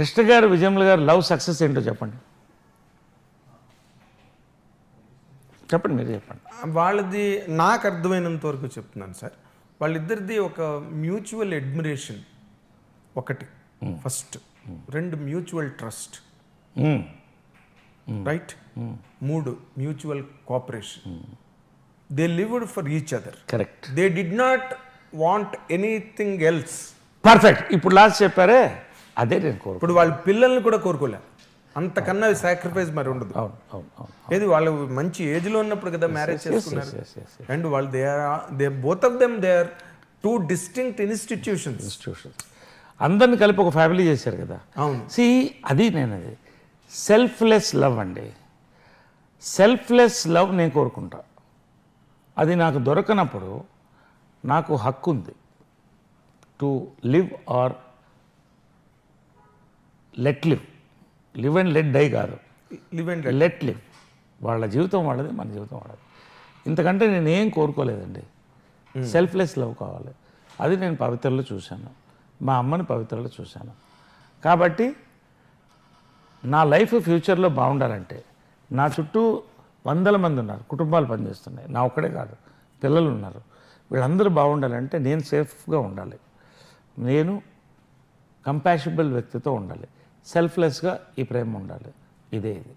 కృష్ణ గారు విజయమ్మ గారు love success ఏంటో చెప్పండి. చెప్పండి, మీరు చెప్పండి. వాళ్ళది నాకు అర్థమైనంత వరకు చెప్తున్నాను సార్. వాళ్ళిద్దరిది ఒక మ్యూచువల్ అడ్మిరేషన్ ఒకటి ఫస్ట్, రెండు మ్యూచువల్ ట్రస్ట్, రైట్, మూడు mutual cooperation. They lived for each other. Correct. They did not want anything else. Perfect. ఇప్పుడు లాస్ట్ చెప్పారే అదే నేను కోరుకు. ఇప్పుడు వాళ్ళ పిల్లల్ని కూడా కోరుకోలే, అంతకన్నా సాక్రిఫైస్ మరి ఉండదు. అవును అవును అవును. ఏది వాళ్ళు మంచి ఏజ్లో ఉన్నప్పుడు కదా మ్యారేజ్ చేసుకున్నారు. అండ్ వాళ్ళు they both of them they are two distinct institutions. అందరిని కలిపి ఒక ఫ్యామిలీ చేశారు కదా. అవును. అది సెల్ఫ్లెస్ లవ్ అండి. సెల్ఫ్లెస్ లవ్ నేను కోరుకుంటా. అది నాకు దొరకనప్పుడు నాకు హక్కు ఉంది to live or let live. Live and let die కాదు, లివ్ అండ్ లెట్ లివ్. వాళ్ళ జీవితం వాళ్ళది, మన జీవితం వాళ్ళది. ఇంతకంటే నేను ఏం కోరుకోలేదండి. సెల్ఫ్లెస్ లవ్ కావాలి. అది నేను పవిత్రలో చూశాను, మా అమ్మని పవిత్రలో చూశాను. కాబట్టి నా లైఫ్ ఫ్యూచర్లో బాగుండాలంటే నా చుట్టూ వందల మంది ఉన్నారు, కుటుంబాలు పనిచేస్తున్నాయి, నా ఒక్కడే కాదు, పిల్లలు ఉన్నారు. వీళ్ళందరూ బాగుండాలంటే నేను సేఫ్గా ఉండాలి, నేను కంపాషబుల్ వ్యక్తితో ఉండాలి, సెల్ఫ్లెస్గా ఈ ప్రేమ ఉండాలి. ఇదే ఇది.